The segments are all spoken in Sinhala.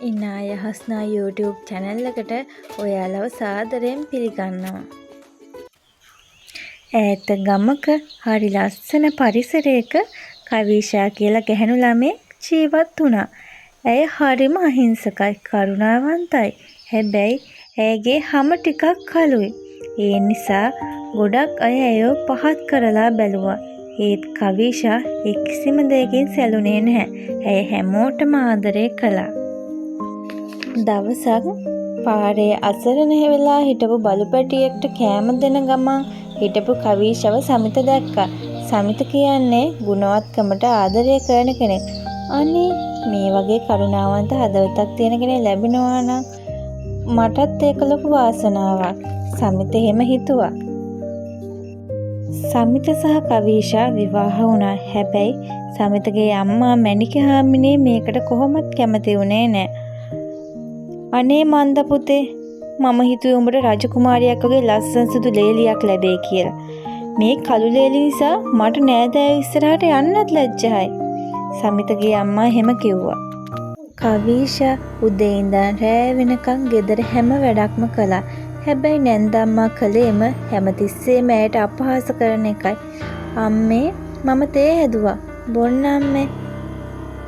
ඉනාය හස්නා YouTube channel එකට ඔයාලව සාදරයෙන් පිළිගන්නවා. ඈත ගමක හරි ලස්සන පරිසරයක කවිෂා කියලා ගැහැණු ළමෙක් ජීවත් වුණා. ඇය හරිම අහිංසකයි, කරුණාවන්තයි. හැබැයි ඇයගේ හම ටිකක් කළුයි. ඒ නිසා ගොඩක් අය ඇයව පහත් කරලා බැලුවා. ඒත් කවිෂා ඒ කිසිම දෙයකින් සැලුනේ නැහැ. ඇය හැමෝටම ආදරය කළා. දවසක් පාරේ අසරණ වෙලා හිටපු බලු පැටියෙක්ට කෑම දෙන ගමන් හිටපු කවිෂාව සමිත දැක්කා. සමිත කියන්නේ ගුණවත්කමට ආදරය කරන කෙනෙක්. අනේ මේ වගේ කරුණාවන්ත හදවතක් තියෙන කෙනෙක් ලැබෙනවා නම් මටත් ඒක ලොකු වාසනාවක්. සමිත එහෙම හිතුවා. සමිත සහ කවිෂා විවාහ වුණා. හැබැයි සමිතගේ අම්මා මැණික හාමිනේ මේකට කොහොමත් කැමති වුණේ නැහැ. අනේ මන්ද පුතේ, මම හිතුවේ උඹට රජකුමාරියක් වගේ ලස්සන සුදු ලේලියක් ලැබෙයි කියලා. මේ කළු ලේලි නිසා මට නෑදෑයෝ ඉස්සරහට යන්නත් ලැජ්ජයි. සමිතගේ අම්මා එහෙම කිව්වා. කවිෂා උදේ ඉඳන් රෑ වෙනකන් ගෙදර හැම වැඩක්ම කළා. හැබැයි නැන්දම්මා කළේම හැමතිස්සෙම ඇයට අපහාස කරන එකයි. අම්මේ මම තේ හැදුවා. බොන්න අම්මේ.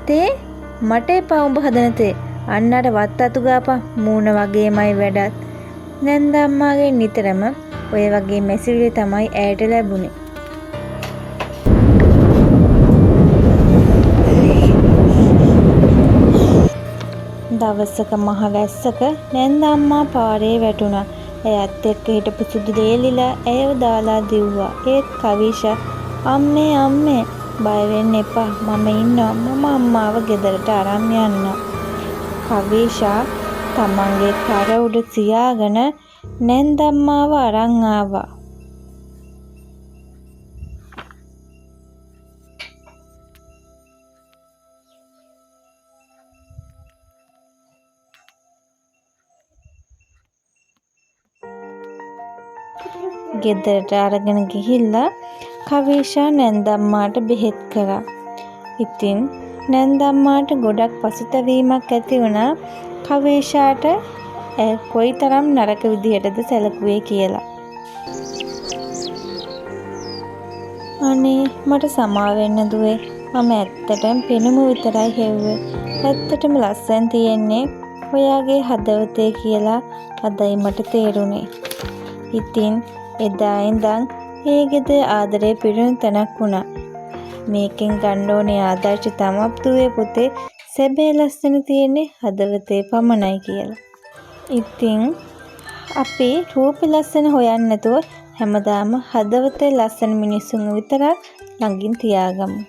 තේ? මට එපා උඹ හදන තේ. අන්න අර වත් අතු ගාපන්, මූණ වගේමයි වැඩත්. නැන්දම්මාගෙන් නිතරම ඔය වගේ මැසිවිලි තමයි ඇයට ලැබුණේ. දවසක මහ වැස්සක නැන්දම්මා පාරේ වැටුණා. ඇයත් එක්ක හිටපු සුදු ලේලිලා ඇයව දාලා දිව්වා. ඒත් කවිෂා අම්මේ අම්මේ බය වෙන්න එපා, මම ඉන්නවා, මම අම්මාව ගෙදරට අරන් යන්නම්. කවිෂා තමන්ගේ කර උඩ තියාගෙන නැන්දම්මාව අරන් ආවා. ගෙදරට අරගෙන ගිහිල්ලා කවිෂා නැන්දම්මාට බෙහෙත් කරා. ඉතින් නැන්දම්මාට ගොඩක් පසුතැවීමක් ඇති වුණා කවිෂාට කොයිතරම් නරක විදිහටද සැලකුවේ කියලා. අනේ මට සමා වෙන්න දුවේ, මම ඇත්තටම පෙනුම විතරයි හෙව්වේ. ඇත්තටම ලස්සන තියෙන්නේ ඔයාගේ හදවතේ කියලා අදයි මට තේරුනේ. ඉතින් එදා ඉඳන් ඒ ගෙදර ආදරේ පිරුණු තැනක් වුණා. මේකෙන් ගන්න ඕනේ ආදර්ශ තමයි දුවේ පුතේ, සැබෑ ලස්සන තියෙන්නේ හදවතේ පමණයි කියලා. ඉතින් අපි රූපේ ලස්සන හොයන්නේ නැතුව හැමදාම හදවතේ ලස්සන මිනිස්සුන් විතරක් ළඟින් තියාගමු.